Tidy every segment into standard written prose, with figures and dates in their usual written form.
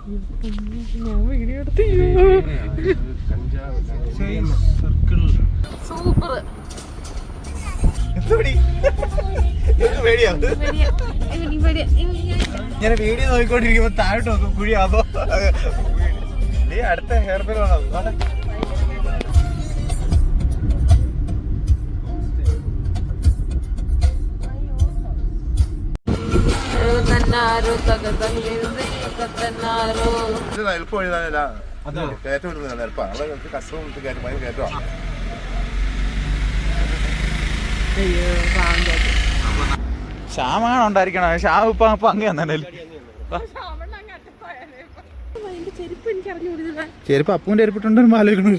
ഞാൻ വീഡിയോ എടുത്ത് സൂപ്പർ. ഞാൻ വീഡിയോ നോക്കിക്കൊണ്ടിരിക്കുമ്പോ താഴോട്ട് നോക്കും കുഴിയാതോ. നീ അടുത്ത ഹെയർ ബെൽ ആണോ? എളുപ്പം എഴുതാനല്ല, കയറ്റം ഇടുന്നതാണ് എളുപ്പമാണ്. അവിടെ കഷ്ടം കയറ്റം ഭയങ്കര കയറ്റമാണ്. ശ്യാമാണ് ഉണ്ടായിരിക്കണം. ശ്യാം ഇപ്പൊ അങ്ങ് തന്നെ ചെരുപ്പ് അപ്പൂന്റെ ചെരുപ്പിട്ടുണ്ടെന്ന് ആലോചിക്കണ.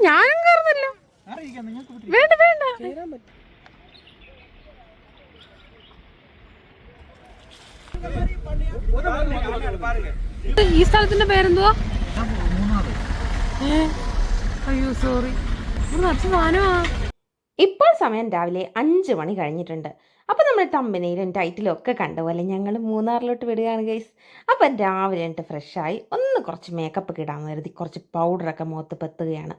ഞാനും കയറുന്നില്ല. വേണ്ട വേണ്ട. ഈ സ്ഥലത്തിന്റെ പേരെന്തുവാ? അയ്യോ സോറി. ഇപ്പോൾ സമയം രാവിലെ 5 മണി കഴിഞ്ഞിട്ടുണ്ട്. അപ്പോൾ നമ്മൾ തമ്പനയിലും ടൈറ്റിലും ഒക്കെ കണ്ട പോലെ ഞങ്ങൾ മൂന്നാറിലോട്ട് വിടുകയാണ് ഗൈസ്. അപ്പം രാവിലെ എന്നിട്ട് ഫ്രഷായി ഒന്ന് കുറച്ച് മേക്കപ്പ് ഒക്കെ ഇടാമെന്ന് കരുതി കുറച്ച് പൗഡറൊക്കെ മുഖത്ത് പെത്തുകയാണ്.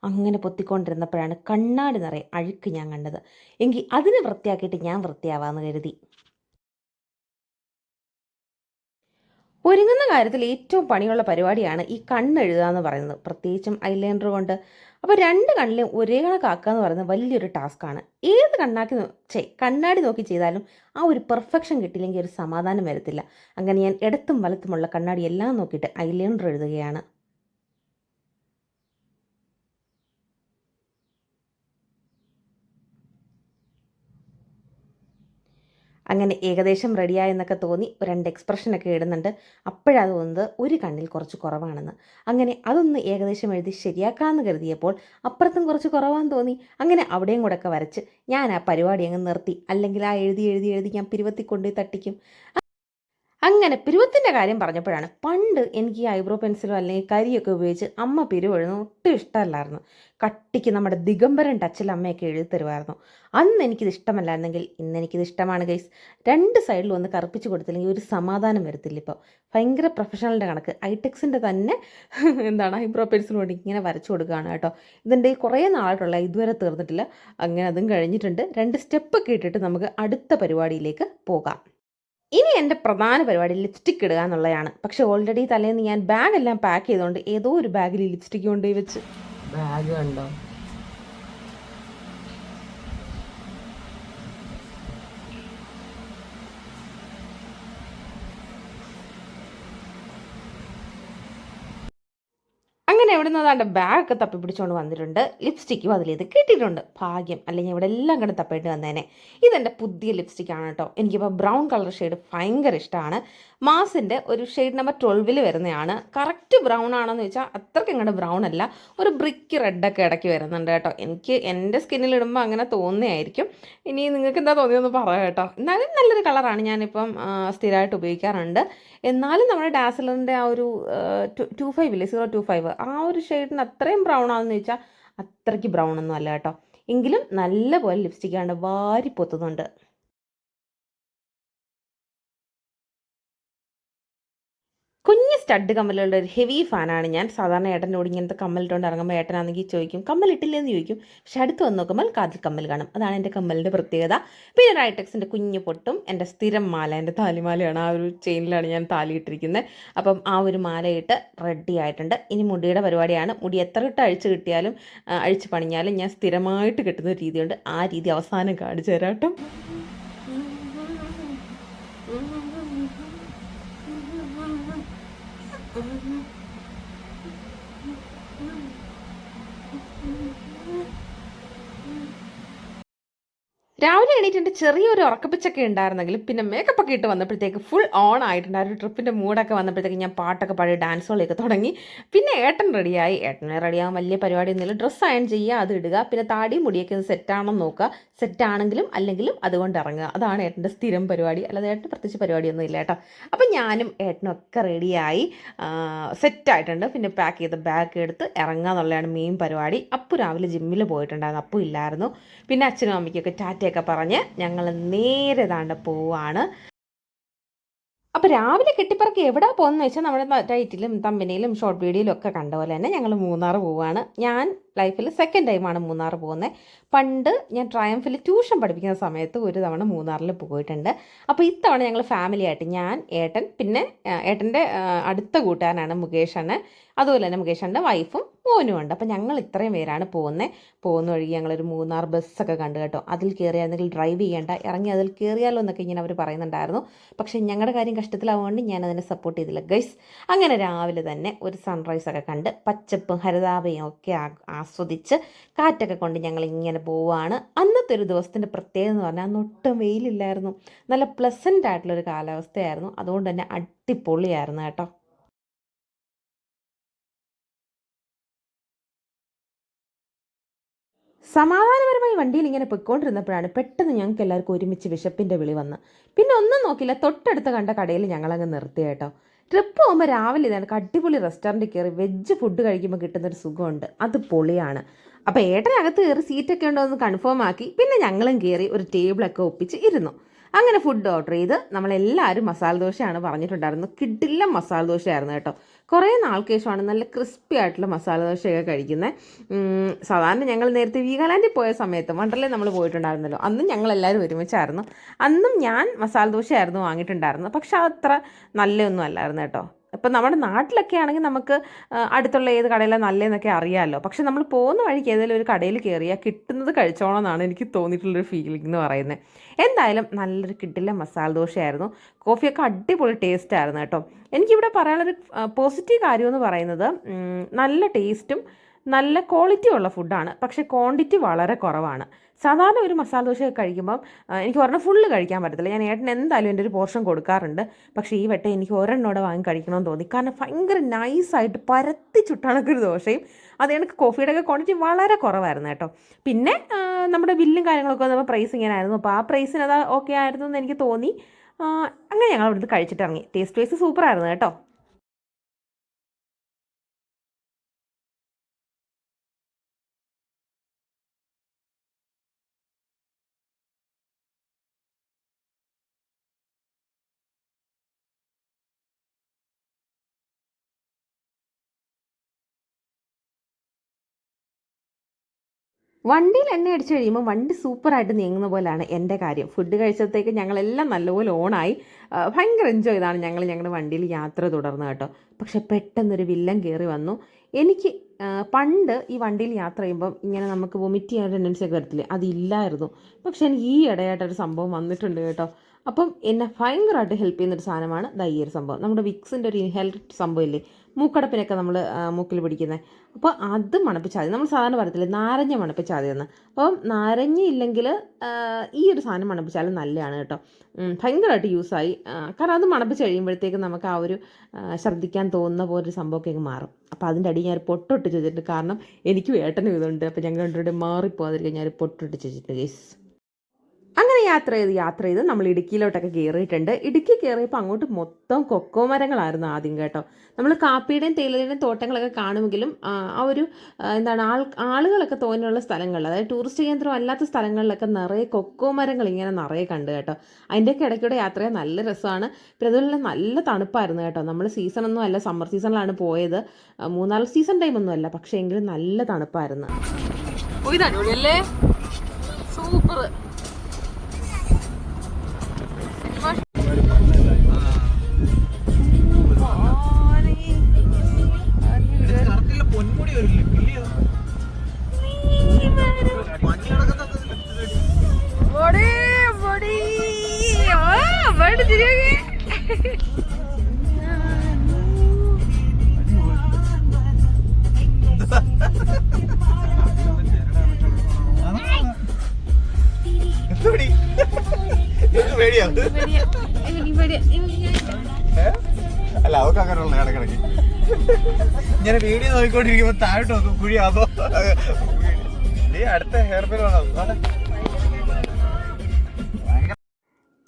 അങ്ങനെ പൊത്തിക്കൊണ്ടിരുന്നപ്പോഴാണ് കണ്ണാടി നിറയെ അഴുക്ക് ഞാൻ കണ്ടത്. എങ്കിൽ അതിനെ വൃത്തിയാക്കിയിട്ട് ഞാൻ വൃത്തിയാവാമെന്ന് കരുതി. ഒരുങ്ങുന്ന കാര്യത്തിൽ ഏറ്റവും പണിയുള്ള പരിപാടിയാണ് ഈ കണ്ണെഴുതുക എന്ന് പറയുന്നത്, പ്രത്യേകിച്ചും ഐലൈനർ കൊണ്ട്. അപ്പോൾ 2 കണ്ണിലും ഒരേ കണക്കാക്കുക എന്ന് പറയുന്നത് വലിയൊരു ടാസ്ക്കാണ്. ഏത് കണ്ണാടി നോക്കി ചെയ്താലും ആ ഒരു പെർഫെക്ഷൻ കിട്ടിയില്ലെങ്കിൽ ഒരു സമാധാനം വരത്തില്ല. അങ്ങനെ ഞാൻ ഇടത്തും വലത്തുമുള്ള കണ്ണാടി എല്ലാം നോക്കിയിട്ട് ഐലൈനർ എഴുതുകയാണ്. അങ്ങനെ ഏകദേശം റെഡിയായെന്നൊക്കെ തോന്നി 2 എക്സ്പ്രഷനൊക്കെ ഇടുന്നുണ്ട്. അപ്പോഴാണ് തോന്നുന്നത് ഒരു കണ്ണിൽ കുറച്ച് കുറവാണെന്ന്. അങ്ങനെ അതൊന്ന് ഏകദേശം എഴുതി ശരിയാക്കാമെന്ന് കരുതിയപ്പോൾ അപ്പുറത്തും കുറച്ച് കുറവാന്ന് തോന്നി. അങ്ങനെ അവിടെയും കൂടെ ഒക്കെ വരച്ച് ഞാൻ ആ പരിപാടി അങ്ങ് നിർത്തി. അല്ലെങ്കിൽ ആ എഴുതി ഞാൻ പിരുവത്തി കൊണ്ടുപോയി തട്ടിക്കും. അങ്ങനെ പിരുവത്തിൻ്റെ കാര്യം പറഞ്ഞപ്പോഴാണ് പണ്ട് എനിക്ക് ഈ ഐബ്രോ പെൻസിലോ അല്ലെങ്കിൽ കരിയൊക്കെ ഉപയോഗിച്ച് അമ്മ പിരിവെഴുതുന്നത് ഒട്ടും ഇഷ്ടമല്ലായിരുന്നു. കട്ടിക്ക് നമ്മുടെ ദിഗംബരൻ ടച്ചിൽ അമ്മയൊക്കെ എഴുതി തരുമായിരുന്നു. അന്ന് എനിക്കിത് ഇഷ്ടമല്ലായിരുന്നെങ്കിൽ ഇന്ന് എനിക്കിത് ഇഷ്ടമാണ് ഗൈസ്. 2 സൈഡിലും ഒന്ന് കറുപ്പിച്ച് കൊടുത്തില്ലെങ്കിൽ ഒരു സമാധാനം വരത്തില്ല. ഇപ്പോൾ ഭയങ്കര പ്രൊഫഷണലിൻ്റെ കണക്ക് ഐടെക്സിൻ്റെ തന്നെ ഐബ്രോ പെൻസിൽ കൊണ്ട് ഇങ്ങനെ വരച്ചു കൊടുക്കുകയാണ് കേട്ടോ. ഇതിൻ്റെ കുറേ നാളായിട്ടുള്ള ഇതുവരെ തീർന്നിട്ടില്ല. അങ്ങനെ അതും കഴിഞ്ഞിട്ടുണ്ട്. 2 സ്റ്റെപ്പൊക്കെ ഇട്ടിട്ട് നമുക്ക് അടുത്ത പരിപാടിയിലേക്ക് പോകാം. ഇനി എൻ്റെ പ്രധാന പരിപാടി ലിപ്സ്റ്റിക് ഇടുക എന്നുള്ളതാണ്. പക്ഷെ ഓൾറെഡി തലേന്ന് ഞാൻ ബാഗെല്ലാം പാക്ക് ചെയ്തുകൊണ്ട് ഏതോ ഒരു ബാഗിൽ ലിപ്സ്റ്റിക് കൊണ്ടുപോയി വെച്ച്. ബാഗ് കണ്ടോ? അങ്ങനെ എവിടെ നിന്ന് അതാണ്ട് ബാഗൊക്കെ തപ്പി പിടിച്ചുകൊണ്ട് വന്നിട്ടുണ്ട്. ലിപ്സ്റ്റിക്കും അതിലേത് കിട്ടിയിട്ടുണ്ട്. ഭാഗ്യം, അല്ലെങ്കിൽ ഇവിടെ എല്ലാം കണ്ട് തപ്പേണ്ടി വന്നേനെ. ഇതെൻ്റെ പുതിയ ലിപ്സ്റ്റിക്കാണ് കേട്ടോ. എനിക്കിപ്പോൾ ബ്രൗൺ കളർ ഷെയ്ഡ് ഭയങ്കര ഇഷ്ടമാണ്. മാസിൻ്റെ ഒരു ഷെയ്ഡ് നമ്പർ 12 വരുന്നതാണ്. കറക്റ്റ് ബ്രൗൺ ആണെന്ന് ചോദിച്ചാൽ അത്രയ്ക്ക് ഇങ്ങോട്ട് ബ്രൗൺ അല്ല, ഒരു ബ്രിക്ക് റെഡൊക്കെ ഇടയ്ക്ക് വരുന്നുണ്ട് കേട്ടോ. എനിക്ക് എൻ്റെ സ്കിന്നിലിടുമ്പോൾ അങ്ങനെ തോന്നുന്നതായിരിക്കും. ഇനി നിങ്ങൾക്ക് എന്താ തോന്നിയെന്ന് പറയാം കേട്ടോ. എന്നാലും നല്ലൊരു കളറാണ്, ഞാനിപ്പം സ്ഥിരമായിട്ട് ഉപയോഗിക്കാറുണ്ട്. എന്നാലും നമ്മുടെ ഡാസിലറിൻ്റെ ആ ഒരു 25 ഇല്ലേ, 025, ആ ഒരു ഷെയ്ഡിന് അത്രയും ബ്രൗൺ ആണെന്ന് ചോദിച്ചാൽ അത്രയ്ക്ക് ബ്രൗൺ ഒന്നും അല്ല കേട്ടോ. എങ്കിലും നല്ലപോലെ ലിപ്സ്റ്റിക്കാണ്ട് വാരി പൊത്തുന്നുണ്ട്. കുഞ്ഞ് സ്റ്റഡ് കമ്മലുകളുടെ ഒരു ഹെവി ഫാനാണ് ഞാൻ. സാധാരണ ഏട്ടനോട് ഇങ്ങനത്തെ കമ്മലിട്ടുകൊണ്ട് ഇറങ്ങുമ്പോൾ ഏട്ടനാണെങ്കിൽ ചോദിക്കും കമ്മലിട്ടില്ലേന്ന് ചോദിക്കും. പക്ഷെ അടുത്ത് വന്ന് നോക്കുമ്പോൾ കാതിൽ കമ്മൽ കാണും. അതാണ് എൻ്റെ കമ്മലിൻ്റെ പ്രത്യേകത. പിന്നെ റൈറ്റക്സിൻ്റെ കുഞ്ഞു പൊട്ടും എൻ്റെ സ്ഥിരം മാല, എൻ്റെ താലിമാലയാണ്. ആ ഒരു ചെയിനിലാണ് ഞാൻ താലി ഇട്ടിരിക്കുന്നത്. അപ്പം ആ ഒരു മാലയിട്ട് റെഡി ആയിട്ടുണ്ട്. ഇനി മുടിയുടെ പരിപാടിയാണ്. മുടി എത്ര ഇട്ട് അഴിച്ച് പണിഞ്ഞാലും ഞാൻ സ്ഥിരമായിട്ട് കെട്ടുന്ന രീതിയുണ്ട്. ആ രീതി അവസാനം കാണിച്ചു തരാം കേട്ടോ. രാവിലെ എണീറ്റിട്ട് ചെറിയൊരു ഉറക്കപ്പിച്ചൊക്കെ ഉണ്ടായിരുന്നെങ്കിലും പിന്നെ മേക്കപ്പ് ഒക്കെ ഇട്ട് വന്നപ്പോഴത്തേക്ക് ഫുൾ ഓൺ ആയിട്ടുണ്ട്. ആ ഒരു ട്രിപ്പിൻ്റെ മൂഡൊക്കെ വന്നപ്പോഴത്തേക്ക് ഞാൻ പാട്ടൊക്കെ പാടി ഡാൻസുകളൊക്കെ തുടങ്ങി. പിന്നെ ഏട്ടൻ റെഡിയായി. ഏട്ടനെ റെഡിയാകാൻ വലിയ പരിപാടിയൊന്നുമില്ല. ഡ്രസ്സ് അയൺ ചെയ്യുക, അത് ഇടുക, പിന്നെ താടി മുടിയൊക്കെ ഒന്ന് സെറ്റാണെന്ന് നോക്കുക. സെറ്റാണെങ്കിലും അല്ലെങ്കിലും അതുകൊണ്ട് ഇറങ്ങുക. അതാണ് ഏട്ടൻ്റെ സ്ഥിരം പരിപാടി. അല്ലാതെ ഏട്ടൻ പ്രത്യേകിച്ച് പരിപാടിയൊന്നും ഇല്ല കേട്ടോ. അപ്പം ഞാനും ഏട്ടനും ഒക്കെ റെഡിയായി സെറ്റായിട്ടുണ്ട്. പിന്നെ പാക്ക് ചെയ്ത ബാഗ് എടുത്ത് ഇറങ്ങുക എന്നുള്ളതാണ് മെയിൻ പരിപാടി. അപ്പു രാവിലെ ജിമ്മിൽ പോയിട്ടുണ്ടായിരുന്നു, അപ്പു ഇല്ലായിരുന്നു. പിന്നെ അച്ഛനും അമ്മയ്ക്കൊക്കെ ടാറ്റയൊക്കെ ടാറ്റയൊക്കെ പറഞ്ഞ് ഞങ്ങൾ നേരെ താണ്ട് പോവാണ്. അപ്പോൾ രാവിലെ കെട്ടിപ്പറക്കി എവിടെ പോകുന്നത് വെച്ചാൽ നമ്മുടെ ടൈറ്റിലും തമ്പനിയിലും ഷോർട്ട് വീഡിയോയിലും ഒക്കെ കണ്ട പോലെ തന്നെ ഞങ്ങൾ മൂന്നാർ പോവുകയാണ്. ഞാൻ ലൈഫിൽ സെക്കൻഡ് ടൈമാണ് മൂന്നാർ പോകുന്നത്. പണ്ട് ഞാൻ ട്രയംഫിൽ ട്യൂഷൻ പഠിപ്പിക്കുന്ന സമയത്ത് ഒരു തവണ മൂന്നാറിൽ പോയിട്ടുണ്ട്. അപ്പോൾ ഇത്തവണ ഞങ്ങൾ ഫാമിലി ആയിട്ട് ഞാൻ, ഏട്ടൻ, പിന്നെ ഏട്ടൻ്റെ അടുത്ത കൂട്ടുകാരനാണ് മുകേഷാണ്, അതുപോലെ തന്നെ മുകേഷൻ്റെ വൈഫും മോനും ഉണ്ട്. അപ്പോൾ ഞങ്ങൾ ഇത്രയും പേരാണ് പോകുന്ന വഴി ഞങ്ങളൊരു മൂന്നാർ ബസ്സൊക്കെ കണ്ടു കേട്ടോ. അതിൽ കയറിയാണെങ്കിൽ ഡ്രൈവ് ചെയ്യേണ്ട, ഇറങ്ങി അതിൽ കയറിയാലോ എന്നൊക്കെ ഇങ്ങനെ അവർ പറയുന്നുണ്ടായിരുന്നു. പക്ഷേ ഞങ്ങളുടെ കാര്യം കഷ്ടത്തിലാവുകൊണ്ട് ഞാനതിനെ സപ്പോർട്ട് ചെയ്തില്ല ഗൈസ്. അങ്ങനെ രാവിലെ തന്നെ ഒരു സൺറൈസൊക്കെ കണ്ട് പച്ചപ്പും ഹരിതാഭയും ഒക്കെ ആസ്വദിച്ച് കാറ്റൊക്കെ കൊണ്ട് ഞങ്ങൾ ഇങ്ങനെ പോവുകയാണ്. അന്നത്തെ ഒരു ദിവസത്തിൻ്റെ പ്രത്യേകത എന്ന് പറഞ്ഞാൽ അന്ന് ഒട്ടും വെയിലില്ലായിരുന്നു, നല്ല പ്ലസൻ്റ് ആയിട്ടുള്ളൊരു കാലാവസ്ഥയായിരുന്നു. അതുകൊണ്ട് തന്നെ അടിപൊളിയായിരുന്നു കേട്ടോ. സമാധാനപരമായി വണ്ടിയിൽ ഇങ്ങനെ പൊയ്ക്കൊണ്ടിരുന്നപ്പോഴാണ് പെട്ടെന്ന് ഞങ്ങൾക്ക് എല്ലാവർക്കും ഒരുമിച്ച് വിശപ്പിൻ്റെ വിളി വന്ന്. പിന്നെ ഒന്നും നോക്കില്ല, തൊട്ടടുത്ത് കണ്ട കടയിൽ ഞങ്ങളങ്ങ് നിർത്തി കേട്ടോ. ട്രിപ്പ് പോകുമ്പോൾ രാവിലെ ഇതാണ് അടിപൊളി റെസ്റ്റോറൻറ്റിൽ കയറി വെജ് ഫുഡ് കഴിക്കുമ്പോൾ കിട്ടുന്നൊരു സുഖമുണ്ട്, അത് പൊളിയാണ്. അപ്പോൾ ഏട്ടനകത്ത് കയറി സീറ്റൊക്കെ ഉണ്ടോ എന്ന് കൺഫേം ആക്കി. പിന്നെ ഞങ്ങളും കയറി ഒരു ടേബിളൊക്കെ ഒപ്പിച്ച് ഇരുന്നു. അങ്ങനെ ഫുഡ് ഓർഡർ ചെയ്ത് നമ്മളെല്ലാവരും മസാല ദോശയാണ് പറഞ്ഞിട്ടുണ്ടായിരുന്നു. കിടിലം മസാല ദോശയായിരുന്നു കേട്ടോ. കുറേ നാൾക്ക് ശേഷമാണ് നല്ല ക്രിസ്പി ആയിട്ടുള്ള മസാല ദോശയൊക്കെ കഴിക്കുന്നത്. സാധാരണ ഞങ്ങൾ നേരത്തെ വീഗാലാൻഡിൽ പോയ സമയത്ത് വണ്ടർലേ നമ്മൾ പോയിട്ടുണ്ടായിരുന്നല്ലോ, അന്നും ഞങ്ങളെല്ലാവരും ഒരുമിച്ചായിരുന്നു. അന്നും ഞാൻ മസാല ദോശയായിരുന്നു വാങ്ങിയിട്ടുണ്ടായിരുന്നത്. പക്ഷെ അത്ര നല്ലതൊന്നും അല്ലായിരുന്നു കേട്ടോ. ഇപ്പം നമ്മുടെ നാട്ടിലൊക്കെ ആണെങ്കിൽ നമുക്ക് അടുത്തുള്ള ഏത് കടയിലാണ് നല്ലതെന്നൊക്കെ അറിയാമല്ലോ. പക്ഷെ നമ്മൾ പോകുന്ന വഴിക്ക് ഏതെങ്കിലും ഒരു കടയിൽ കയറിയാൽ കിട്ടുന്നത് കഴിച്ചോളണം എന്നാണ് എനിക്ക് തോന്നിയിട്ടുള്ളൊരു ഫീലിംഗ് എന്ന് പറയുന്നത്. എന്തായാലും നല്ലൊരു കിടില മസാല ദോശയായിരുന്നു. കോഫിയൊക്കെ അടിപൊളി ടേസ്റ്റ് ആയിരുന്നു കേട്ടോ. എനിക്കിവിടെ പറയാനുള്ളൊരു പോസിറ്റീവ് കാര്യമെന്ന് പറയുന്നത് നല്ല ടേസ്റ്റും നല്ല ക്വാളിറ്റിയുള്ള ഫുഡാണ്, പക്ഷേ ക്വാണ്ടിറ്റി വളരെ കുറവാണ്. സാധാരണ ഒരു മസാല ദോശയൊക്കെ കഴിക്കുമ്പം എനിക്ക് ഒരെണ്ണം ഫുള്ള് കഴിക്കാൻ പറ്റത്തില്ല. ഞാൻ ഏട്ടൻ എന്തായാലും എൻ്റെ ഒരു പോർഷൻ കൊടുക്കാറുണ്ട്. പക്ഷേ ഈ വട്ടം എനിക്ക് ഒരെണ്ണോടെ വാങ്ങി കഴിക്കണമെന്ന് തോന്നി. കാരണം ഭയങ്കര നൈസായിട്ട് പരത്തി ചുട്ടണക്കൊരു ദോശയും അത് എനിക്ക് കോഫിയുടെ ഒക്കെ ക്വാണ്ടിറ്റി വളരെ കുറവായിരുന്നു കേട്ടോ. പിന്നെ നമ്മുടെ ബില്ലും കാര്യങ്ങളൊക്കെ വന്നപ്പോൾ പ്രൈസ് ഇങ്ങനെ ആയിരുന്നു. അപ്പോൾ ആ പ്രൈസിന് അത് ഓക്കെ ആയിരുന്നു എന്ന് എനിക്ക് തോന്നി. അങ്ങനെ ഞങ്ങൾ അവിടുന്ന് കഴിച്ചിട്ട് ഇറങ്ങി. ടേസ്റ്റ് വൈസ് സൂപ്പറായിരുന്നു കേട്ടോ. വണ്ടിയിൽ എണ്ണ അടിച്ച് കഴിയുമ്പോൾ വണ്ടി സൂപ്പറായിട്ട് നീങ്ങുന്ന പോലെയാണ് എൻ്റെ കാര്യം. ഫുഡ് കഴിച്ചപ്പോഴത്തേക്ക് ഞങ്ങളെല്ലാം നല്ലപോലെ ഓണായി. ഭയങ്കര എൻജോയ് ചെയ്താണ് ഞങ്ങളുടെ വണ്ടിയിൽ യാത്ര തുടർന്ന് കേട്ടോ. പക്ഷെ പെട്ടെന്നൊരു വില്ലൻ കയറി വന്നു. എനിക്ക് പണ്ട് ഈ വണ്ടിയിൽ യാത്ര ചെയ്യുമ്പം ഇങ്ങനെ നമുക്ക് വൊമിറ്റ് ചെയ്യാൻ ടെൻഡൻസി ഒക്കെ വരത്തില്ലേ, അതില്ലായിരുന്നു. പക്ഷെ എനിക്ക് ഈ ഇടയായിട്ടൊരു സംഭവം വന്നിട്ടുണ്ട് കേട്ടോ. അപ്പം എന്നെ ഭയങ്കരമായിട്ട് ഹെൽപ്പ് ചെയ്യുന്നൊരു സാധനമാണ് ഈ ഒരു സംഭവം. നമ്മുടെ വിക്സിൻ്റെ ഒരു ഇൻഹേലർ സംഭവം ഇല്ലേ, മൂക്കടപ്പിനൊക്കെ നമ്മൾ മൂക്കിൽ പിടിക്കുന്നത്. അപ്പോൾ അത് മണപ്പിച്ചാൽ മതി. നമ്മൾ സാധാരണ പറയത്തില്ലേ നാരങ്ങ മണപ്പിച്ചാൽ മതി എന്ന്. അപ്പം നാരങ്ങ ഇല്ലെങ്കിൽ ഈ ഒരു സാധനം മണപ്പിച്ചാലും നല്ലതാണ് കേട്ടോ. ഭയങ്കരമായിട്ട് യൂസായി. കാരണം അത് മണപ്പിച്ച് കഴിയുമ്പോഴത്തേക്കും നമുക്ക് ആ ഒരു ഛർദ്ദിക്കാൻ തോന്നുന്ന പോലൊരു സംഭവമൊക്കെ മാറും. അപ്പോൾ അതിൻ്റെ അടി ഞാൻ പൊട്ടൊട്ട് ചോദിച്ചിട്ടുണ്ട്. കാരണം എനിക്കും ഏട്ടനും ഇതുണ്ട്. അപ്പോൾ ഞങ്ങൾ രണ്ടുപേരുടെ മാറിപ്പോകാതിരിക്കാൻ ഞാൻ പൊട്ടൊട്ട് ചോദിച്ചിട്ടുണ്ട് ഗൈസ്. അങ്ങനെ യാത്ര ചെയ്ത് നമ്മൾ ഇടുക്കിയിലോട്ടൊക്കെ കയറിയിട്ടുണ്ട്. ഇടുക്കി കയറിയപ്പോൾ അങ്ങോട്ട് മൊത്തം കൊക്കോ മരങ്ങളായിരുന്നു ആദ്യം കേട്ടോ. നമ്മൾ കാപ്പിയുടെയും തേയിലയുടെയും തോട്ടങ്ങളൊക്കെ കാണുമെങ്കിലും ആ ഒരു ആളുകളൊക്കെ തോന്നിയുള്ള സ്ഥലങ്ങളിൽ, അതായത് ടൂറിസ്റ്റ് കേന്ദ്രം അല്ലാത്ത സ്ഥലങ്ങളിലൊക്കെ നിറയെ കൊക്കോ മരങ്ങൾ ഇങ്ങനെ നിറയെ കണ്ടു കേട്ടോ. അതിൻ്റെയൊക്കെ ഇടയ്ക്കൂടെ യാത്ര ചെയ്യാൻ നല്ല രസമാണ്. പിന്നെ അതുപോലെ നല്ല തണുപ്പായിരുന്നു കേട്ടോ. നമ്മൾ സീസണൊന്നും അല്ല, സമ്മർ സീസണിലാണ് പോയത്. 3-4 സീസൺ ടൈമൊന്നും അല്ല, പക്ഷേ എങ്കിലും നല്ല തണുപ്പായിരുന്നു. സൂപ്പർ. അല്ല അവർക്ക് അങ്ങനെയുള്ള ഇടക്കിടക്ക് ഞാൻ വീഡിയോ നോക്കിക്കൊണ്ടിരിക്കുമ്പോ താഴോട്ട് നോക്കും കുഴി. അതോ അടുത്ത ഹെയർ പിൻ വേണം.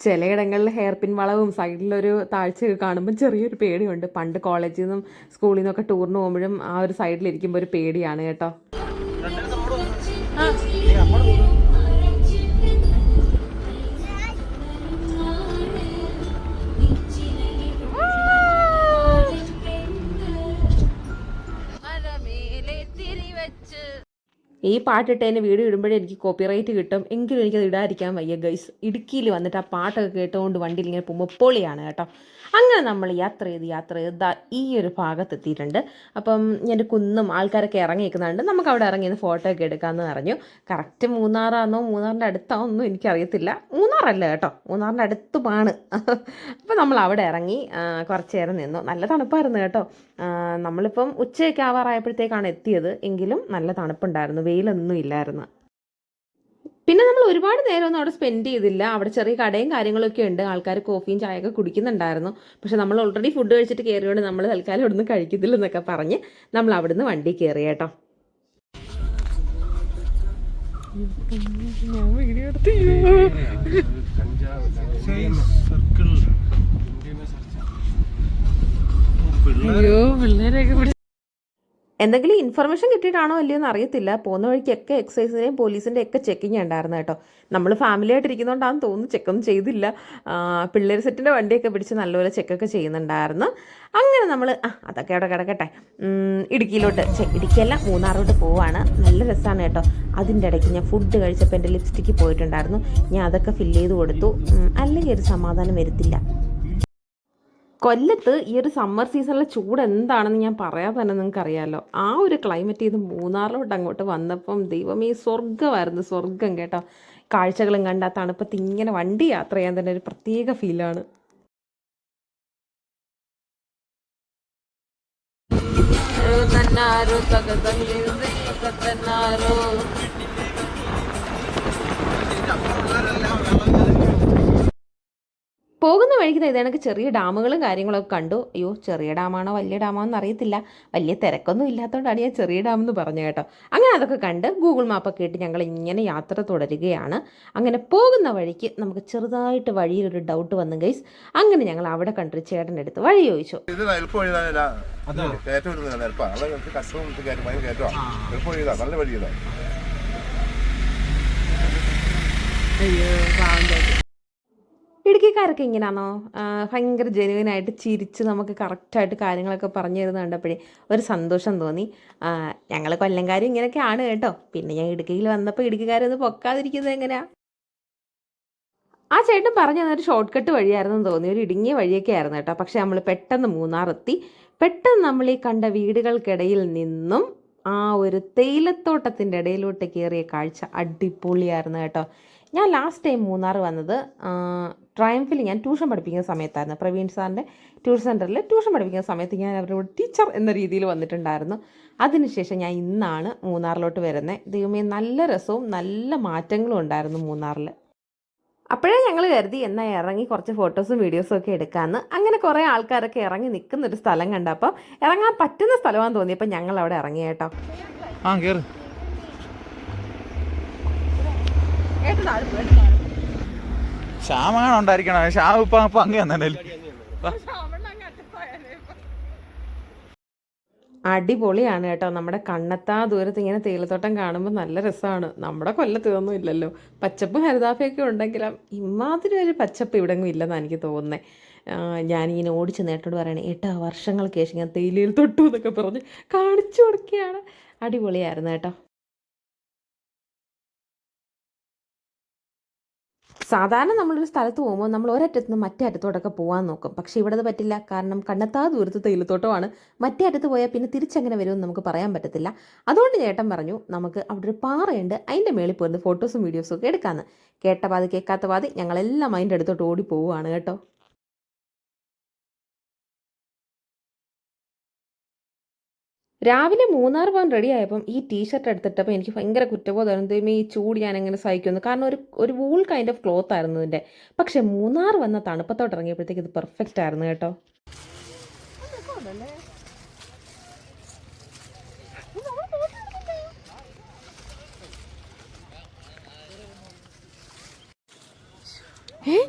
ചിലയിടങ്ങളിൽ ഹെയർ പിൻ വളവും സൈഡിലൊരു താഴ്ചയൊക്കെ കാണുമ്പോൾ ചെറിയൊരു പേടിയുണ്ട്. പണ്ട് കോളേജിൽ നിന്നും സ്കൂളിൽ നിന്നൊക്കെ ടൂറിന് പോകുമ്പോഴും ആ ഒരു സൈഡിലിരിക്കുമ്പോൾ ഒരു പേടിയാണ് കേട്ടോ. ഈ പാട്ടിട്ടതിന് വീഡിയോ ഇടുമ്പോഴേ എനിക്ക് കോപ്പിറൈറ്റ് കിട്ടും, എങ്കിലും എനിക്കത് ഇടാതിരിക്കാൻ വയ്യ ഗൈസ്. ഇടുക്കിയിൽ വന്നിട്ട് ആ പാട്ടൊക്കെ കേട്ടുകൊണ്ട് വണ്ടിയിൽ ഇങ്ങനെ പോകുമ്പോൾ പൊളിയാണ് കേട്ടോ. അങ്ങനെ നമ്മൾ യാത്ര ചെയ്ത് ഈ ഒരു ഭാഗത്തെത്തിയിട്ടുണ്ട്. അപ്പം ഞാൻ കുന്നും ആൾക്കാരൊക്കെ ഇറങ്ങി നിൽക്കുന്നുണ്ട്. നമുക്ക് അവിടെ ഇറങ്ങിയത് ഫോട്ടോ ഒക്കെ എടുക്കാമെന്ന് പറഞ്ഞു. കറക്റ്റ് മൂന്നാറാണോ മൂന്നാറിൻ്റെ അടുത്താണോ ഒന്നും എനിക്കറിയത്തില്ല. മൂന്നാറല്ല കേട്ടോ, മൂന്നാറിൻ്റെ അടുത്തുമാണ്. അപ്പോൾ നമ്മൾ അവിടെ ഇറങ്ങി കുറച്ച് നേരം നിന്നു. നല്ല തണുപ്പായിരുന്നു കേട്ടോ. നമ്മളിപ്പം ഉച്ചയൊക്കെ ആവാറായപ്പോഴത്തേക്കാണ് എത്തിയത്, എങ്കിലും നല്ല തണുപ്പുണ്ടായിരുന്നു, വെയിലൊന്നും ഇല്ലായിരുന്നു. പിന്നെ നമ്മൾ ഒരുപാട് നേരമൊന്നും അവിടെ സ്പെൻഡ് ചെയ്തില്ല. അവിടെ ചെറിയ കടയും കാര്യങ്ങളൊക്കെ ഉണ്ട്, ആൾക്കാർ കോഫിയും ചായയൊക്കെ കുടിക്കുന്നുണ്ടായിരുന്നു. പക്ഷെ നമ്മൾ ഓൾറെഡി ഫുഡ് കഴിച്ചിട്ട് കയറിയോണ്ട് നമ്മൾ തൽക്കാലം അവിടുന്ന് കഴിക്കത്തില്ലെന്നൊക്കെ പറഞ്ഞ് നമ്മൾ അവിടുന്ന് വണ്ടി കയറി കേട്ടോ. എന്തെങ്കിലും ഇൻഫർമേഷൻ കിട്ടിയിട്ടാണോ അല്ലയോ എന്ന് അറിയത്തില്ല. പോകുന്ന വഴിക്കൊക്കെ എക്സൈസിൻ്റെയും പോലീസിൻ്റെ ഒക്കെ ചെക്കിങ് ഉണ്ടായിരുന്നു കേട്ടോ. നമ്മൾ ഫാമിലി ആയിട്ടിരിക്കുന്നതുകൊണ്ടാണെന്ന് തോന്നുന്നു ചെക്കൊന്നും ചെയ്തില്ല. പിള്ളേർ സെറ്റിൻ്റെ വണ്ടിയൊക്കെ പിടിച്ച് നല്ലപോലെ ചെക്കൊക്കെ ചെയ്യുന്നുണ്ടായിരുന്നു. അങ്ങനെ നമ്മൾ അതൊക്കെ അവിടെ കിടക്കട്ടെ, ഇടുക്കിയല്ല മൂന്നാറിലോട്ട് പോവാണ്. നല്ല രസമാണ് കേട്ടോ. അതിൻ്റെ ഇടയ്ക്ക് ഞാൻ ഫുഡ് കഴിച്ചപ്പോൾ എൻ്റെ ലിപ്സ്റ്റിക്ക് പോയിട്ടുണ്ടായിരുന്നു, ഞാൻ അതൊക്കെ ഫില്ല് ചെയ്ത് കൊടുത്തു. അല്ലെങ്കിൽ ഒരു സമാധാനം വരത്തില്ല. കൊല്ലത്ത് ഈ ഒരു സമ്മർ സീസണിലെ ചൂട് എന്താണെന്ന് ഞാൻ പറയാതെ തന്നെ നിങ്ങൾക്ക് അറിയാമല്ലോ. ആ ഒരു ക്ലൈമറ്റ് ചെയ്ത് മൂന്നാറിലോട്ട് അങ്ങോട്ട് വന്നപ്പം ദൈവമേ സ്വർഗ്ഗമായിരുന്നു, സ്വർഗ്ഗം കേട്ടോ. കാഴ്ചകളും കണ്ട ആ തണുപ്പത്ത് ഇങ്ങനെ വണ്ടി യാത്ര ചെയ്യാൻ തന്നെ ഒരു പ്രത്യേക ഫീലാണ്. പോകുന്ന വഴിക്ക് ഇതേണക്ക് ചെറിയ ഡാമുകളും കാര്യങ്ങളൊക്കെ കണ്ടു. അയ്യോ, ചെറിയ ഡാമാണോ വലിയ ഡാമാണോ എന്ന് അറിയത്തില്ല, വലിയ തിരക്കൊന്നും ഇല്ലാത്തതുകൊണ്ടാണ് ഞാൻ ചെറിയ ഡാമെന്ന് പറഞ്ഞു കേട്ടോ. അങ്ങനെ അതൊക്കെ കണ്ട് ഗൂഗിൾ മാപ്പൊക്കെ ഇട്ട് ഞങ്ങൾ ഇങ്ങനെ യാത്ര തുടരുകയാണ്. അങ്ങനെ പോകുന്ന വഴിക്ക് നമുക്ക് ചെറുതായിട്ട് വഴിയിലൊരു ഡൗട്ട് വന്നു ഗൈസ്. അങ്ങനെ ഞങ്ങൾ അവിടെ കണ്ടൊരു ചേട്ടൻ്റെ അടുത്ത് വഴി ചോദിച്ചു. ഇടുക്കിക്കാരൊക്കെ ഇങ്ങനെയാണോ ഭയങ്കര ജെനുവിനായിട്ട് ചിരിച്ച് നമുക്ക് കറക്റ്റായിട്ട് കാര്യങ്ങളൊക്കെ പറഞ്ഞു തരുന്ന കണ്ടപ്പോഴേ ഒരു സന്തോഷം തോന്നി. ഞങ്ങൾ കൊല്ലംകാരും ഇങ്ങനെയൊക്കെയാണ് കേട്ടോ. പിന്നെ ഞാൻ ഇടുക്കിയിൽ വന്നപ്പോൾ ഇടുക്കിക്കാരൊന്ന് പൊക്കാതിരിക്കുന്നത് എങ്ങനെയാണ്. ആ ചേട്ടൻ പറഞ്ഞു തന്നൊരു ഷോർട്ട് കട്ട് വഴിയായിരുന്നു തോന്നി, ഒരു ഇടുങ്ങിയ വഴിയൊക്കെ ആയിരുന്നു കേട്ടോ. പക്ഷെ നമ്മൾ പെട്ടെന്ന് മൂന്നാറെത്തി. പെട്ടെന്ന് നമ്മൾ ഈ കണ്ട വീടുകൾക്കിടയിൽ നിന്നും ആ ഒരു തേയിലത്തോട്ടത്തിൻ്റെ ഇടയിലോട്ട് കയറിയ കാഴ്ച അടിപൊളിയായിരുന്നു കേട്ടോ. ഞാൻ ലാസ്റ്റ് ടൈം മൂന്നാർ വന്നത് ട്രയംഫിൽ ഞാൻ ട്യൂഷൻ പഠിപ്പിക്കുന്ന സമയത്തായിരുന്നു. പ്രവീൺ സാറിൻ്റെ ട്യൂഷൻ സെൻറ്ററിൽ ട്യൂഷൻ പഠിപ്പിക്കുന്ന സമയത്ത് ഞാൻ അവരോട് ടീച്ചർ എന്ന രീതിയിൽ വന്നിട്ടുണ്ടായിരുന്നു. അതിനുശേഷം ഞാൻ ഇന്നാണ് മൂന്നാറിലോട്ട് വരുന്നത്. ദൈവമേ നല്ല രസവും നല്ല മാറ്റങ്ങളും ഉണ്ടായിരുന്നു മൂന്നാറിൽ. അപ്പോഴേ ഞങ്ങൾ കരുതി എന്നാൽ ഇറങ്ങി കുറച്ച് ഫോട്ടോസും വീഡിയോസും ഒക്കെ എടുക്കാമെന്ന്. അങ്ങനെ കുറേ ആൾക്കാരൊക്കെ ഇറങ്ങി നിൽക്കുന്നൊരു സ്ഥലം കണ്ടപ്പോൾ ഇറങ്ങാൻ പറ്റുന്ന സ്ഥലമാണെന്ന് തോന്നിയപ്പോൾ ഞങ്ങൾ അവിടെ ഇറങ്ങി കേട്ടോ. ശ്യാമാണ് ഉണ്ടായിരിക്കണം. ശ്യാം ഇപ്പൊ അങ്ങ് തന്നെ അടിപൊളിയാണ് കേട്ടോ. നമ്മുടെ കണ്ണെത്താ ദൂരത്ത് ഇങ്ങനെ തേയിലത്തോട്ടം കാണുമ്പോൾ നല്ല രസമാണ്. നമ്മുടെ കൊല്ലത്ത് ഇതൊന്നും ഇല്ലല്ലോ. പച്ചപ്പും ഹരിതാഭയൊക്കെ ഉണ്ടെങ്കിലും ഇമാതിരി ഒരു പച്ചപ്പ് ഇവിടെങ്ങും ഇല്ലെന്നാണ് എനിക്ക് തോന്നുന്നത്. ഞാനിങ്ങനെ ഓടിച്ച് നേട്ടോട് പറയണേ, 8 വർഷങ്ങൾക്ക് ശേഷം ഞാൻ തേയിലയിൽ തൊട്ടു എന്നൊക്കെ പറഞ്ഞ് കാണിച്ചു കൊടുക്കുകയാണ്. അടിപൊളിയായിരുന്നു കേട്ടോ. സാധാരണ നമ്മളൊരു സ്ഥലത്ത് പോകുമ്പോൾ നമ്മൾ ഒരറ്റത്ത് നിന്ന് മറ്റേ അറ്റത്തോടൊക്കെ പോകാൻ നോക്കും. പക്ഷേ ഇവിടെ അത് പറ്റില്ല. കാരണം കണ്ണെത്താ ദൂരത്ത് തേയിലത്തോട്ടമാണ്. മറ്റേ അറ്റത്ത് പോയാൽ പിന്നെ തിരിച്ചെങ്ങനെ വരുമെന്ന് നമുക്ക് പറയാൻ പറ്റത്തില്ല. അതുകൊണ്ട് ചേട്ടൻ പറഞ്ഞു നമുക്ക് അവിടെ ഒരു പാറയുണ്ട്, അതിൻ്റെ മേളിൽ പോയിരുന്ന് ഫോട്ടോസും വീഡിയോസും ഒക്കെ എടുക്കാമെന്ന്. കേട്ട പാതി കേൾക്കാത്ത പാതി ഞങ്ങളെല്ലാം അതിൻ്റെ അടുത്തോട്ട് ഓടി പോവുകയാണ് കേട്ടോ. രാവിലെ മൂന്നാർ പോകാൻ റെഡി ആയപ്പം ഈ ടീഷർട്ട് എടുത്തിട്ടപ്പോൾ എനിക്ക് ഭയങ്കര കുറ്റബോധമായിരുന്നു. ഈ ചൂട് ഞാൻ എങ്ങനെ സഹിക്കുന്നു. കാരണം ഒരു വൂൾ കൈൻഡ് ഓഫ് ക്ലോത്ത് ആയിരുന്നു ഇതിൻ്റെ. പക്ഷെ മൂന്നാർ വന്ന തണുപ്പത്തോട്ട് ഇറങ്ങിയപ്പോഴത്തേക്ക് ഇത് പെർഫെക്റ്റ് ആയിരുന്നു കേട്ടോ.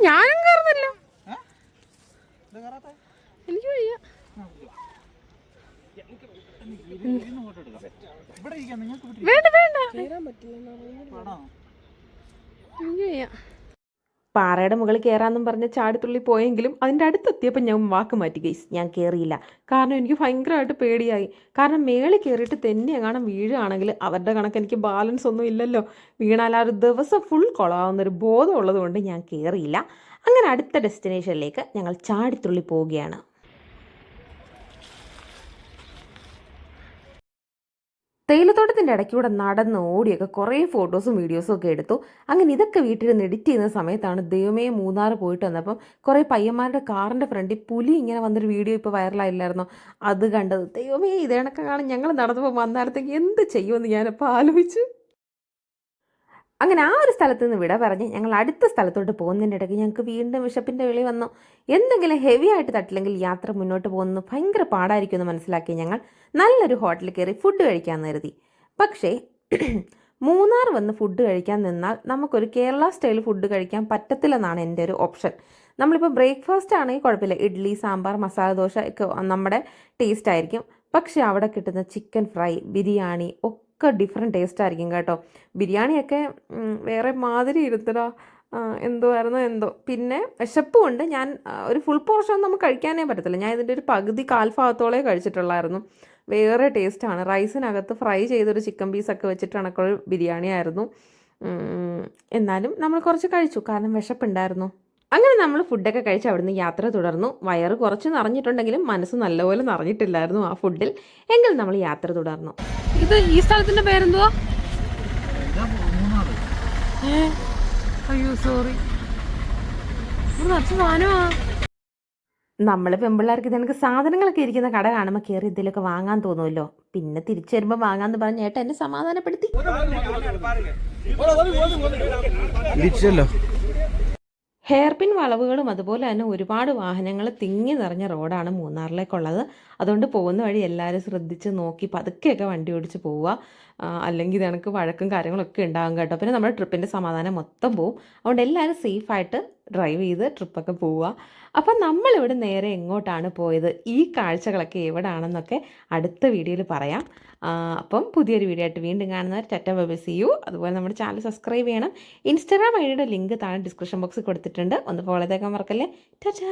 ഞാനും കയറുന്നില്ല, എനിക്ക് വയ്യ. വേണ്ട വേണ്ട, പാറയുടെ മുകളിൽ കയറാമെന്നും പറഞ്ഞ് ചാടിത്തുള്ളി പോയെങ്കിലും അതിൻ്റെ അടുത്തെത്തിയപ്പോൾ ഞാൻ വാക്ക് മാറ്റി ഗൈസ്, ഞാൻ കയറിയില്ല. കാരണം എനിക്ക് ഭയങ്കരമായിട്ട് പേടിയായി. കാരണം മേളിൽ കയറിയിട്ട് തന്നെ എങ്ങാനും വീഴുകയാണെങ്കിൽ അവരുടെ കണക്ക് എനിക്ക് ബാലൻസ് ഒന്നും ഇല്ലല്ലോ, വീണാൽ ആ ഒരു ദിവസം ഫുൾ കുളമാവുന്നൊരു ബോധം ഉള്ളതുകൊണ്ട് ഞാൻ കയറിയില്ല. അങ്ങനെ അടുത്ത ഡെസ്റ്റിനേഷനിലേക്ക് ഞങ്ങൾ ചാടിത്തുള്ളി പോവുകയാണ്. തേയിലത്തോട്ടത്തിൻ്റെ ഇടയ്ക്കൂടെ നടന്ന് ഓടിയൊക്കെ കുറേ ഫോട്ടോസും വീഡിയോസും ഒക്കെ എടുത്തു. അങ്ങനെ ഇതൊക്കെ വീട്ടിൽ നിന്ന് എഡിറ്റ് ചെയ്യുന്ന സമയത്താണ് ദൈവമേ മൂന്നാർ പോയിട്ട് വന്നപ്പം കുറേ പയ്യന്മാരുടെ കാറിൻ്റെ ഫ്രണ്ടിൽ പുലി ഇങ്ങനെ വന്നൊരു വീഡിയോ ഇപ്പോൾ വൈറലായില്ലായിരുന്നോ, അത് കണ്ടത്. ദൈവമേ ഇതേണൊക്കെ കാണാൻ ഞങ്ങൾ നടന്നപ്പോൾ വന്നാലത്തേക്ക് എന്ത് ചെയ്യുമെന്ന് ഞാനിപ്പോൾ ആലോചിച്ചു. അങ്ങനെ ആ ഒരു സ്ഥലത്ത് നിന്ന് വിട പറഞ്ഞ് ഞങ്ങൾ അടുത്ത സ്ഥലത്തോട്ട് പോകുന്നതിൻ്റെ ഇടയ്ക്ക് ഞങ്ങൾക്ക് വീണ്ടും വിശപ്പിൻ്റെ വിളി വന്നു. എന്തെങ്കിലും ഹെവി ആയിട്ട് തട്ടില്ലെങ്കിൽ യാത്ര മുന്നോട്ട് പോകുന്നത് ഭയങ്കര പാടായിരിക്കുമെന്ന് മനസ്സിലാക്കി ഞങ്ങൾ നല്ലൊരു ഹോട്ടലിൽ കയറി ഫുഡ് കഴിക്കാമെന്ന് കരുതി. പക്ഷേ മൂന്നാർ വന്ന് ഫുഡ് കഴിക്കാൻ നിന്നാൽ നമുക്കൊരു കേരള സ്റ്റൈൽ ഫുഡ് കഴിക്കാൻ പറ്റത്തില്ലെന്നാണ് എൻ്റെ ഒരു ഓപ്ഷൻ. നമ്മളിപ്പോൾ ബ്രേക്ക്ഫാസ്റ്റ് ആണെങ്കിൽ കുഴപ്പമില്ല, ഇഡ്ഡലി, സാമ്പാർ, മസാല ദോശ ഒക്കെ നമ്മുടെ ടേസ്റ്റ് ആയിരിക്കും. പക്ഷേ അവിടെ കിട്ടുന്ന ചിക്കൻ ഫ്രൈ, ബിരിയാണി ഒക്കെ ഡിഫറെൻറ്റ് ടേസ്റ്റ് ആയിരിക്കും കേട്ടോ. ബിരിയാണിയൊക്കെ വേറെ മാതിരി ഇരുത്തടാ, എന്തോ. പിന്നെ വിശപ്പ് കൊണ്ട് ഞാൻ ഒരു ഫുൾ പോർഷൻ നമുക്ക് കഴിക്കാനേ പറ്റത്തില്ല. ഞാൻ ഇതിൻ്റെ ഒരു പകുതി കാൽഭാഗത്തോളേ കഴിച്ചിട്ടുള്ളായിരുന്നു. വേറെ ടേസ്റ്റാണ്. റൈസിനകത്ത് ഫ്രൈ ചെയ്തൊരു ചിക്കൻ പീസൊക്കെ വെച്ചിട്ടാണൊക്കെ ഒരു ബിരിയാണി ആയിരുന്നു. എന്നാലും നമ്മൾ കുറച്ച് കഴിച്ചു, കാരണം വിശപ്പുണ്ടായിരുന്നു. അങ്ങനെ നമ്മൾ ഫുഡൊക്കെ കഴിച്ച് അവിടുന്ന് യാത്ര തുടർന്നു. വയറ് കുറച്ച് നിറഞ്ഞിട്ടുണ്ടെങ്കിലും മനസ്സ് നല്ലപോലെ നിറഞ്ഞിട്ടില്ലായിരുന്നു ആ ഫുഡിൽ. എങ്കിൽ നമ്മൾ യാത്ര തുടർന്നു. ഇത് ഈ സ്ഥലത്തിന്റെ പേരെന്തുവാ? അയ്യോ സോറി, സാധനമാ. നമ്മൾ പെമ്പിള്ളേർക്ക് ഇതെനിക്ക് സാധനങ്ങളൊക്കെ ഇരിക്കുന്ന കട കാണുമ്പോൾ കയറി ഇതിലൊക്കെ വാങ്ങാൻ തോന്നുമല്ലോ. പിന്നെ തിരിച്ചു വരുമ്പോൾ വാങ്ങാന്ന് പറഞ്ഞ ഏട്ടൻ എന്നെ സമാധാനപ്പെടുത്തി. ഹെയർ പിൻ വളവുകളും അതുപോലെ തന്നെ ഒരുപാട് വാഹനങ്ങൾ തിങ്ങി നിറഞ്ഞ റോഡാണ് മൂന്നാറിലേക്കുള്ളത്. അതുകൊണ്ട് പോകുന്ന വഴി എല്ലാവരും ശ്രദ്ധിച്ച് നോക്കി പതുക്കെയൊക്കെ വണ്ടി ഓടിച്ച് പോവുക. അല്ലെങ്കിൽ ഇതെനിക്ക് വഴക്കും കാര്യങ്ങളൊക്കെ ഉണ്ടാകും കേട്ടോ. പിന്നെ നമ്മുടെ ട്രിപ്പിൻ്റെ സമാധാനം മൊത്തം പോവും. അതുകൊണ്ട് എല്ലാവരും സേഫായിട്ട് ഡ്രൈവ് ചെയ്ത് ട്രിപ്പൊക്കെ പോവുക. അപ്പം നമ്മളിവിടെ നേരെ എങ്ങോട്ടാണ് പോയത്, ഈ കാഴ്ചകളൊക്കെ എവിടെയാണെന്നൊക്കെ അടുത്ത വീഡിയോയിൽ പറയാം. അപ്പം പുതിയൊരു വീഡിയോ ആയിട്ട് വീണ്ടും കാണുന്നവർ tata bye bye, see you. അതുപോലെ നമ്മുടെ ചാനൽ സബ്സ്ക്രൈബ് ചെയ്യണം. ഇൻസ്റ്റാഗ്രാം ഐഡിയുടെ ലിങ്ക് താഴെ ഡിസ്ക്രിപ്ഷൻ ബോക്സിൽ കൊടുത്തിട്ടുണ്ട്, ഒന്ന് ഫോളോ ചെയ്തേക്കാൻ മറക്കല്ലേ. ടാറ്റാ.